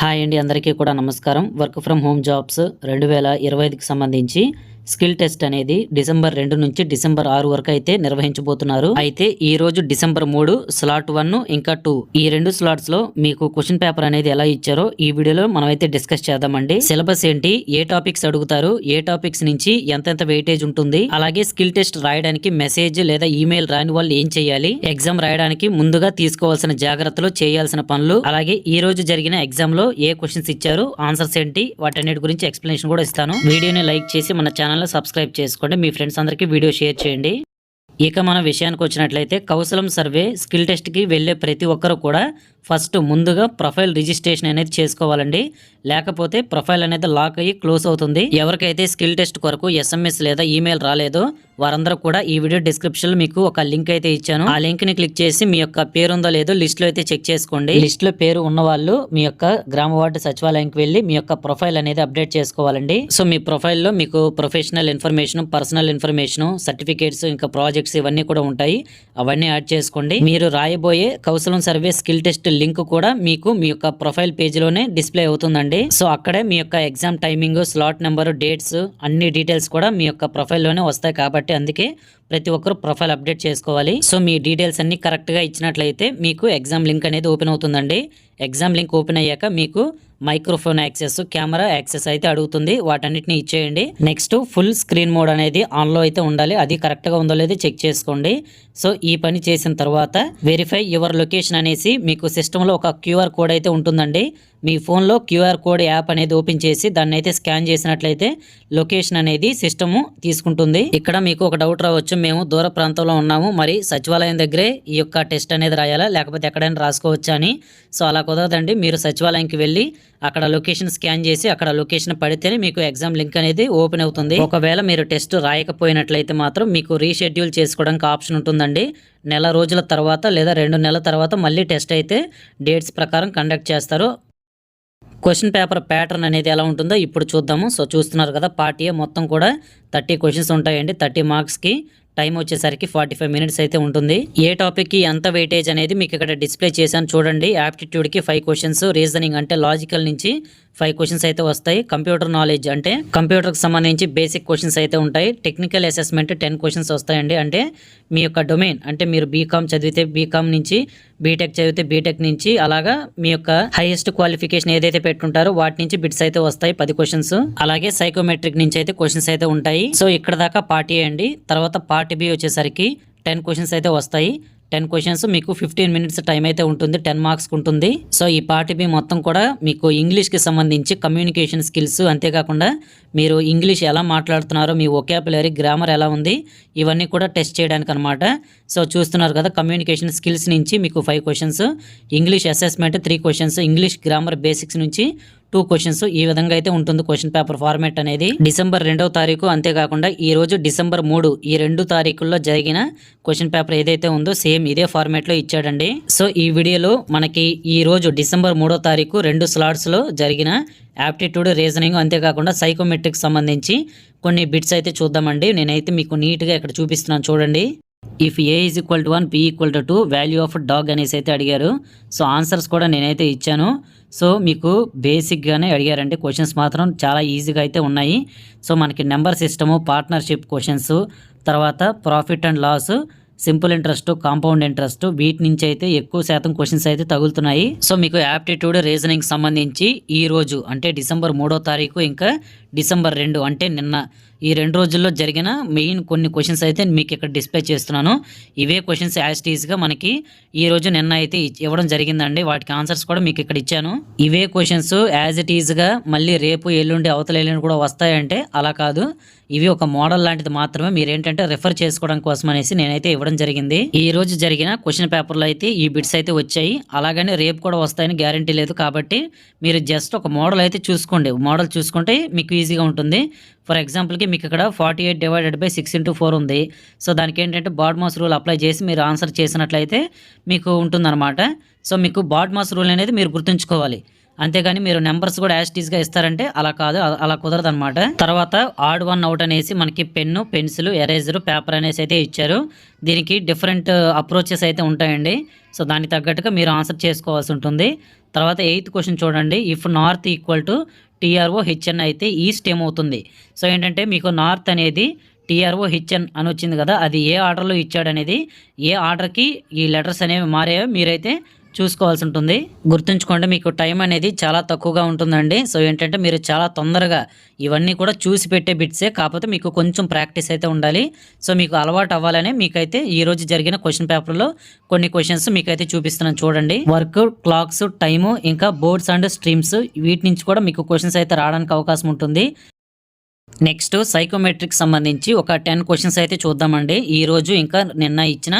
Hi అండి, అందరికీ కూడా నమస్కారం. వర్క్ ఫ్రమ్ హోమ్ జాబ్స్ 2025కి సంబంధించి స్కిల్ టెస్ట్ అనేది డిసెంబర్ 2 నుంచి డిసెంబర్ 6 వరకు అయితే నిర్వహించబోతున్నారు. అయితే ఈ రోజు డిసెంబర్ 3 స్లాట్ 1 ఇంకా 2 ఈ రెండు స్లాట్స్ లో మీకు క్వశ్చన్ పేపర్ అనేది ఎలా ఇచ్చారో ఈ వీడియోలో మనం అయితే డిస్కస్ చేద్దామండి. సిలబస్ ఏంటి, ఏ టాపిక్స్ అడుగుతారు, ఏ టాపిక్స్ నుంచి ఎంతెంత వెయిటేజ్ ఉంటుంది, అలాగే స్కిల్ టెస్ట్ రాయడానికి మెసేజ్ లేదా ఈమెయిల్ రాని వాళ్ళు ఏం చేయాలి, ఎగ్జామ్ రాయడానికి ముందుగా తీసుకోవాల్సిన జాగ్రత్తలు, చేయాల్సిన పనులు, అలాగే ఈ రోజు జరిగిన ఎగ్జామ్ లో ఏ క్వశ్చన్స్ ఇచ్చారు, ఆన్సర్స్ ఏంటి, వాటన్నిటి గురించి ఎక్స్ప్లెనేషన్ కూడా ఇస్తాను. వీడియోని లైక్ చేసి మన ఛానల్ సబ్స్క్రైబ్ చేసుకోండి. మీ ఫ్రెండ్స్ అందరికీ వీడియో షేర్ చేయండి. ఇక మన విషయానికి వచ్చినట్లయితే కౌశలం సర్వే స్కిల్ టెస్ట్ కి వెళ్లే ప్రతి ఒక్కరు కూడా ఫస్ట్ ముందుగా ప్రొఫైల్ రిజిస్ట్రేషన్ అనేది చేసుకోవాలండి. లేకపోతే ప్రొఫైల్ అనేది లాక్ అయ్యి క్లోజ్ అవుతుంది. ఎవరికైతే స్కిల్ టెస్ట్ కొరకు SMS లేదా ఈమెయిల్ రాలేదో వారందరూ కూడా ఈ వీడియో డిస్క్రిప్షన్ లో మీకు ఒక లింక్ అయితే ఇచ్చాను. ఆ లింక్ ని క్లిక్ చేసి మీ యొక్క పేరు ఉందో లేదో లిస్ట్ లో అయితే చెక్ చేసుకోండి. లిస్ట్ లో పేరు ఉన్న వాళ్ళు మీ యొక్క గ్రామ వార్డు సచివాలయానికి వెళ్లి మీ యొక్క ప్రొఫైల్ అనేది అప్డేట్ చేసుకోవాలండి. సో మీ ప్రొఫైల్ లో మీకు professional information, personal information, certificates, ఇంకా ప్రాజెక్ట్స్ ఇవన్నీ కూడా ఉంటాయి. అవన్నీ యాడ్ చేసుకోండి. మీరు రాయబోయే కౌశలం సర్వే స్కిల్ టెస్ట్ లింక్ కూడా మీకు మీ యొక్క ప్రొఫైల్ పేజ్ లోనే డిస్ప్లే అవుతుందండి. సో అక్కడే మీ యొక్క exam timing, slot number, dates అన్ని డీటెయిల్స్ కూడా మీ యొక్క ప్రొఫైల్ లోనే వస్తాయి. కాబట్టి అందుకే ప్రతి ఒక్కరు ప్రొఫైల్ అప్డేట్ చేసుకోవాలి. సో మీ డీటెయిల్స్ అన్ని కరెక్ట్ గా ఇచ్చినట్లయితే మీకు ఎగ్జామ్ లింక్ అనేది ఓపెన్ అవుతుందండి. ఎగ్జామ్ లింక్ ఓపెన్ అయ్యాక మీకు మైక్రోఫోన్ యాక్సెస్, కెమెరా యాక్సెస్ అయితే అడుగుతుంది. వాటన్నిటిని ఇచ్చేయండి. నెక్స్ట్ ఫుల్ స్క్రీన్ మోడ్ అనేది ఆన్ లో అయితే ఉండాలి. అది కరెక్ట్ గా ఉందో లేదో చెక్ చేసుకోండి. సో ఈ పని చేసిన తర్వాత వెరిఫై యువర్ లొకేషన్ అనేసి మీకు సిస్టమ్ లో ఒక QR కోడ్ అయితే ఉంటుందండి. మీ ఫోన్ లో QR కోడ్ యాప్ అనేది ఓపెన్ చేసి దాన్ని అయితే స్కాన్ చేసినట్లయితే లొకేషన్ అనేది సిస్టమ్ తీసుకుంటుంది. ఇక్కడ మీకు ఒక డౌట్ రావచ్చు, మేము దూర ప్రాంతంలో ఉన్నాము, మరి సచివాలయం దగ్గరే ఈ యొక్క టెస్ట్ అనేది రాయాలా లేకపోతే ఎక్కడైనా రాసుకోవచ్చా అని. సో అలా కుదరదండి. మీరు సచివాలయంకి వెళ్ళి అక్కడ లొకేషన్ స్కాన్ చేసి అక్కడ లొకేషన్ పడితేనే మీకు ఎగ్జామ్ లింక్ అనేది ఓపెన్ అవుతుంది. ఒకవేళ మీరు టెస్ట్ రాయకపోయినట్లయితే మాత్రం మీకు రీషెడ్యూల్ చేసుకోవడానికి ఆప్షన్ ఉంటుందండి. నెల రోజుల తర్వాత లేదా 2 నెలల తర్వాత మళ్ళీ టెస్ట్ అయితే డేట్స్ ప్రకారం కండక్ట్ చేస్తారు. క్వశ్చన్ పేపర్ ప్యాటర్న్ అనేది ఎలా ఉంటుందో ఇప్పుడు చూద్దాము. సో చూస్తున్నారు కదా, పార్ట్ ఏ మొత్తం కూడా 30 క్వశ్చన్స్ ఉంటాయండి. 30 మార్క్స్కి టైం వచ్చేసరికి 45 మినిట్స్ అయితే ఉంటుంది. ఏ టాపిక్కి ఎంత వెయిటేజ్ అనేది మీకు ఇక్కడ డిస్ప్లే చేశాను చూడండి. యాప్టిట్యూడ్కి 5 క్వశ్చన్స్, రీజనింగ్ అంటే లాజికల్ నుంచి 5 క్వశ్చన్స్ అయితే వస్తాయి. కంప్యూటర్ నాలెడ్జ్ అంటే కంప్యూటర్కి సంబంధించి బేసిక్ క్వశ్చన్స్ అయితే ఉంటాయి. టెక్నికల్ అసెస్మెంట్ 10 క్వశ్చన్స్ వస్తాయండి. అంటే మీ యొక్క డొమైన్ అంటే మీరు బీకామ్ చదివితే బీకామ్ నుంచి, బీటెక్ చదివితే బీటెక్ నుంచి, అలాగా మీ యొక్క హైయెస్ట్ క్వాలిఫికేషన్ ఏదైతే పెట్టుంటారో వాటి నుంచి బిట్స్ అయితే వస్తాయి 10 క్వశ్చన్స్. అలాగే సైకోమెట్రిక్ నుంచి అయితే క్వశ్చన్స్ అయితే ఉంటాయి. సో ఇక్కడ దాకా పార్ట్ ఏ అండి. తర్వాత పార్ట్ బి వచ్చేసరికి 10 క్వశ్చన్స్ అయితే వస్తాయి. 10 క్వశ్చన్స్ మీకు 15 మినిట్స్ టైం అయితే ఉంటుంది. 10 మార్క్స్ ఉంటుంది. సో ఈ పార్ట్ బి మొత్తం కూడా మీకు ఇంగ్లీష్కి సంబంధించి కమ్యూనికేషన్ స్కిల్స్, అంతేకాకుండా మీరు ఇంగ్లీష్ ఎలా మాట్లాడుతున్నారో, మీ వొకాబులరీ, గ్రామర్ ఎలా ఉంది, ఇవన్నీ కూడా టెస్ట్ చేయడానికి అనమాట. సో చూస్తున్నారు కదా, కమ్యూనికేషన్ స్కిల్స్ నుంచి మీకు 5 questions, English assessment 3 questions, English grammar basics నుంచి 2 క్వశ్చన్స్. ఈ విధంగా అయితే ఉంటుంది క్వశ్చన్ పేపర్ ఫార్మాట్ అనేది. డిసెంబర్ 2వ తారీఖు, అంతేకాకుండా ఈ రోజు డిసెంబర్ 3, ఈ 2 తారీఖుల్లో జరిగిన క్వశ్చన్ పేపర్ ఏదైతే ఉందో సేమ్ ఇదే ఫార్మాట్ లో ఇచ్చాడండి. సో ఈ వీడియోలో మనకి ఈ రోజు డిసెంబర్ 3వ తారీఖు 2 స్లాట్స్ లో జరిగిన యాప్టిట్యూడ్, రీజనింగ్, అంతేకాకుండా సైకోమెట్రిక్ సంబంధించి కొన్ని బిట్స్ అయితే చూద్దామండి. నేనైతే మీకు నీట్గా ఇక్కడ చూపిస్తున్నాను చూడండి. If A = 1, B = 2, value of dog అనేసి అయితే అడిగారు. సో ఆన్సర్స్ కూడా నేనైతే ఇచ్చాను. సో మీకు బేసిక్గానే అడిగారండి. క్వశ్చన్స్ మాత్రం చాలా ఈజీగా అయితే ఉన్నాయి. సో మనకి నెంబర్ సిస్టము, పార్ట్నర్షిప్ క్వశ్చన్స్, తర్వాత profit and loss, simple interest, compound interest, వీటి నుంచి అయితే ఎక్కువ శాతం క్వశ్చన్స్ అయితే తగులుతున్నాయి. సో మీకు యాప్టిట్యూడ్, రీజనింగ్ సంబంధించి ఈ రోజు అంటే డిసెంబర్ 3వ తారీఖు ఇంకా డిసెంబర్ 2 అంటే నిన్న, ఈ 2 రోజుల్లో జరిగిన మెయిన్ కొన్ని క్వశ్చన్స్ అయితే మీకు ఇక్కడ డిస్ప్లే చేస్తున్నాను. ఇవే క్వశ్చన్స్ యాజ్ టీజ్గా మనకి ఈ రోజు నిన్న అయితే ఇవ్వడం జరిగిందండి. వాటికి ఆన్సర్స్ కూడా మీకు ఇక్కడ ఇచ్చాను. ఇవే క్వశ్చన్స్ యాజ్ ఇట్ ఈజ్గా మళ్ళీ రేపు, ఎల్లుండి, అవతల ఎల్లుండి కూడా వస్తాయంటే అలా కాదు. ఇవి ఒక మోడల్ లాంటిది మాత్రమే. మీరు ఏంటంటే రెఫర్ చేసుకోవడం కోసం అనేసి నేనైతే ఇవ్వడం జరిగింది. ఈ రోజు జరిగిన క్వశ్చన్ పేపర్లో అయితే ఈ బిట్స్ అయితే వచ్చాయి. అలాగనే రేపు కూడా వస్తాయని గ్యారంటీ లేదు. కాబట్టి మీరు జస్ట్ ఒక మోడల్ అయితే చూసుకోండి. మోడల్ చూసుకుంటే మీకు ఈజీగా ఉంటుంది. ఫర్ ఎగ్జాంపుల్కి మీకు ఇక్కడ 48/6/4 ఉంది. సో దానికి ఏంటంటే బాడ్మాస్ రూల్ అప్లై చేసి మీరు ఆన్సర్ చేసినట్లయితే మీకు ఉంటుందన్నమాట. సో మీకు బాడ్మాస్ రూల్ అనేది మీరు గుర్తుంచుకోవాలి. అంతేగాని మీరు నెంబర్స్ కూడా యాజ్ టీజ్గా ఇస్తారంటే అలా కాదు, అలా కుదరదు అనమాట. తర్వాత ఆడ్ 1 అవుట్ అనేసి మనకి పెన్ను, పెన్సిల్, ఎరేజర్, పేపర్ అనేసి అయితే ఇచ్చారు. దీనికి డిఫరెంట్ అప్రోచెస్ అయితే ఉంటాయండి. సో దానికి తగ్గట్టుగా మీరు ఆన్సర్ చేసుకోవాల్సి ఉంటుంది. తర్వాత 8th క్వశ్చన్ చూడండి. ఇఫ్ నార్త్ ఈక్వల్ టు టీఆర్ఓ హెచ్ఎన్ అయితే ఈస్ట్ ఏమవుతుంది? సో ఏంటంటే మీకు నార్త్ అనేది టీఆర్ఓ హెచ్ఎన్ అని వచ్చింది కదా, అది ఏ ఆర్డర్లో ఇచ్చాడనేది, ఏ ఆర్డర్కి ఈ లెటర్స్ అనేవి మారాయో మీరైతే చూసుకోవాల్సి ఉంటుంది. గుర్తుంచుకోండి, మీకు టైం అనేది చాలా తక్కువగా ఉంటుందండి. సో ఏంటంటే మీరు చాలా తొందరగా ఇవన్నీ కూడా చూసి పెట్టే బిట్సే, కాకపోతే మీకు కొంచెం ప్రాక్టీస్ అయితే ఉండాలి. సో మీకు అలవాటు అవ్వాలని మీకైతే ఈరోజు జరిగిన క్వశ్చన్ పేపర్లో కొన్ని క్వశ్చన్స్ మీకైతే చూపిస్తున్నాను చూడండి. వర్క్, క్లాక్స్, టైము, ఇంకా బోర్డ్స్ అండ్ స్ట్రీమ్స్, వీటి నుంచి కూడా మీకు క్వశ్చన్స్ అయితే రావడానికి అవకాశం ఉంటుంది. నెక్స్ట్ సైకోమెట్రిక్ సంబంధించి ఒక 10 క్వశ్చన్స్ అయితే చూద్దామండి. ఈరోజు ఇంకా నిన్న ఇచ్చిన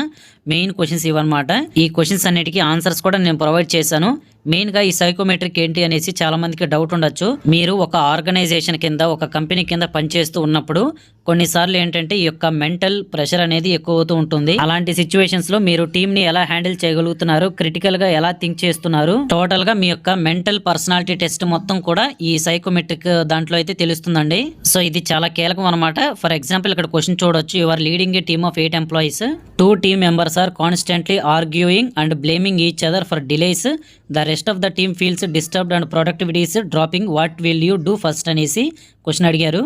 మెయిన్ క్వశ్చన్స్ ఇవన్నమాట. ఈ క్వశ్చన్స్ అన్నిటికీ ఆన్సర్స్ కూడా నేను ప్రొవైడ్ చేశాను. మెయిన్గా ఈ సైకోమెట్రిక్ ఏంటి అనేసి చాలా మందికి డౌట్ ఉండొచ్చు. మీరు ఒక ఆర్గనైజేషన్ కింద, ఒక కంపెనీ కింద పనిచేస్తూ ఉన్నప్పుడు కొన్నిసార్లు ఏంటంటే ఈ యొక్క మెంటల్ ప్రెషర్ అనేది ఎక్కువ అవుతూ ఉంటుంది. అలాంటి సిచ్యువేషన్స్ లో మీరు టీమ్ ని ఎలా హ్యాండిల్ చేయగలుగుతున్నారు, క్రిటికల్ గా ఎలా థింక్ చేస్తున్నారు, టోటల్ గా మీ యొక్క మెంటల్ పర్సనాలిటీ టెస్ట్ మొత్తం కూడా ఈ సైకోమెట్రిక్ దాంట్లో అయితే తెలుస్తుందండి. సో ఇది చాలా కీలకం అనమాట. ఫర్ ఎగ్జాంపుల్ ఇక్కడ క్వశ్చన్ చూడొచ్చు. You are leading a team of 8 employees. 2 team members are constantly arguing and blaming each other for delays. The rest of the team feels disturbed and productivity is dropping. What will you do first అనేసి question అడిగారు.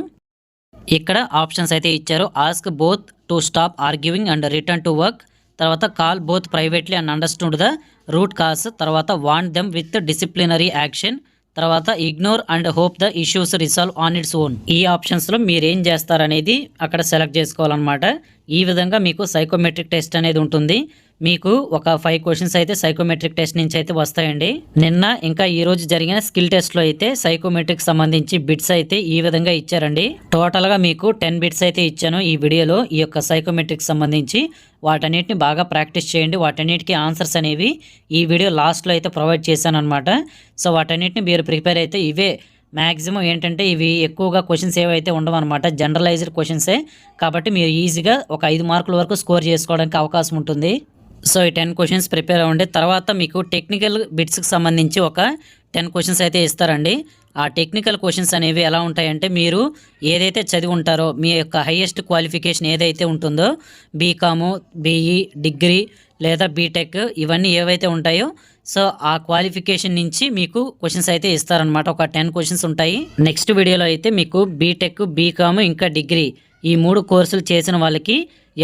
ఇక్కడ options అయితే ఇచ్చారు. Ask both to stop arguing and return to work. తర్వాత call both privately and understand the root cause. తర్వాత వాంట్ them with disciplinary action. తర్వాత ignore and hope the issues resolve on its own. ఈ ఆప్షన్స్లో మీరు ఏం చేస్తారనేది అక్కడ సెలెక్ట్ చేసుకోవాలన్నమాట. ఈ విధంగా మీకు సైకోమెట్రిక్ టెస్ట్ అనేది ఉంటుంది. మీకు ఒక 5 క్వశ్చన్స్ అయితే సైకోమెట్రిక్ టెస్ట్ నుంచి అయితే వస్తాయండి. నిన్న ఇంకా ఈ రోజు జరిగిన స్కిల్ టెస్ట్లో అయితే సైకోమెట్రిక్ సంబంధించి బిట్స్ అయితే ఈ విధంగా ఇచ్చారండి. టోటల్గా మీకు 10 బిట్స్ అయితే ఇచ్చాను ఈ వీడియోలో. ఈ యొక్క సైకోమెట్రిక్ సంబంధించి వాటన్నిటిని బాగా ప్రాక్టీస్ చేయండి. వాటన్నిటికీ ఆన్సర్స్ అనేవి ఈ వీడియో లాస్ట్లో అయితే ప్రొవైడ్ చేశాను అనమాట. సో వాటన్నిటిని మీరు ప్రిపేర్ అయితే ఇవే మ్యాక్సిమం ఏంటంటే ఇవి ఎక్కువగా క్వశ్చన్స్ ఏవైతే ఉండవన్నమాట, జనరలైజ్డ్ క్వశ్చన్సే. కాబట్టి మీరు ఈజీగా ఒక 5 మార్కుల వరకు స్కోర్ చేసుకోవడానికి అవకాశం ఉంటుంది. సో ఈ 10 క్వశ్చన్స్ ప్రిపేర్ అవ్వండి. తర్వాత మీకు టెక్నికల్ బిట్స్కి సంబంధించి ఒక 10 క్వశ్చన్స్ అయితే ఇస్తారండి. ఆ టెక్నికల్ క్వశ్చన్స్ అనేవి ఎలా ఉంటాయంటే, మీరు ఏదైతే చదివి ఉంటారో మీ యొక్క హైయెస్ట్ క్వాలిఫికేషన్ ఏదైతే ఉంటుందో, బీకాము, బీఈ, డిగ్రీ లేదా బీటెక్, ఇవన్నీ ఏవైతే ఉంటాయో సో ఆ క్వాలిఫికేషన్ నుంచి మీకు క్వశ్చన్స్ అయితే ఇస్తారనమాట. ఒక 10 క్వశ్చన్స్ ఉంటాయి. నెక్స్ట్ వీడియోలో అయితే మీకు బీటెక్, బీకాము ఇంకా డిగ్రీ ఈ 3 కోర్సులు చేసిన వాళ్ళకి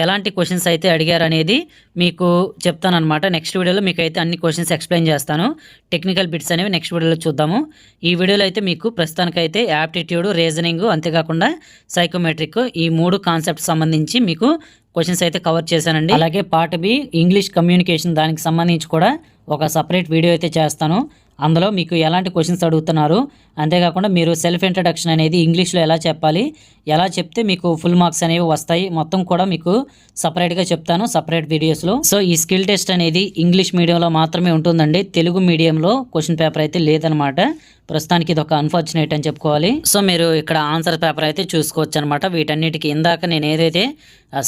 ఎలాంటి క్వశ్చన్స్ అయితే అడిగారు అనేది మీకు చెప్తానమాట. నెక్స్ట్ వీడియోలో మీకు అయితే అన్ని క్వశ్చన్స్ ఎక్స్ప్లెయిన్ చేస్తాను. టెక్నికల్ బిట్స్ అనేవి నెక్స్ట్ వీడియోలో చూద్దాము. ఈ వీడియోలో అయితే మీకు ప్రస్తుతానికైతే యాప్టిట్యూడ్, రీజనింగ్, అంతేకాకుండా సైకోమెట్రిక్ ఈ 3 కాన్సెప్ట్స్ సంబంధించి మీకు క్వశ్చన్స్ అయితే కవర్ చేశానండి. అలాగే పార్ట్ బి ఇంగ్లీష్ కమ్యూనికేషన్, దానికి సంబంధించి కూడా ఒక సపరేట్ వీడియో అయితే చేస్తాను. అందులో మీకు ఎలాంటి క్వశ్చన్స్ అడుగుతున్నారు, అంతేకాకుండా మీరు సెల్ఫ్ ఇంట్రడక్షన్ అనేది ఇంగ్లీష్లో ఎలా చెప్పాలి, ఎలా చెప్తే మీకు ఫుల్ మార్క్స్ అనేవి వస్తాయి, మొత్తం కూడా మీకు సపరేట్గా చెప్తాను సపరేట్ వీడియోస్లో. సో ఈ స్కిల్ టెస్ట్ అనేది ఇంగ్లీష్ మీడియంలో మాత్రమే ఉంటుందండి. తెలుగు మీడియంలో క్వశ్చన్ పేపర్ అయితే లేదనమాట. ప్రస్తుతానికి ఇది ఒక అన్ఫార్చునేట్ అని చెప్పుకోవాలి. సో మీరు ఇక్కడ ఆన్సర్ పేపర్ అయితే చూసుకోవచ్చు అనమాట. వీటన్నిటికీ ఇందాక నేను ఏదైతే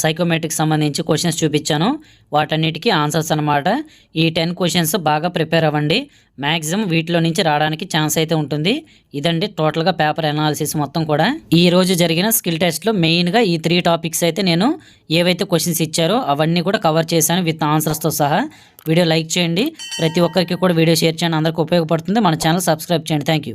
సైకోమెట్రిక్ సంబంధించి క్వశ్చన్స్ చూపించానో వాటన్నిటికీ ఆన్సర్స్ అనమాట. ఈ 10 క్వశ్చన్స్ బాగా ప్రిపేర్ అవ్వండి. మ్యాక్సిమం వీటిలో నుంచి రావడానికి ఛాన్స్ అయితే ఉంటుంది. ఇదండి టోటల్గా పేపర్ అనాలిసిస్ మొత్తం కూడా. ఈ రోజు జరిగిన స్కిల్ టెస్ట్లో మెయిన్గా ఈ 3 టాపిక్స్ అయితే నేను ఏవైతే క్వశ్చన్స్ ఇచ్చారో అవన్నీ కూడా కవర్ చేశాను విత్ ఆన్సర్స్తో సహా. వీడియో లైక్ చేయండి, ప్రతి ఒక్కరికి కూడా వీడియో షేర్ చేయండి, అందరికీ ఉపయోగపడుతుంది. మన ఛానల్ సబ్స్క్రైబ్ చేయండి. Thank you.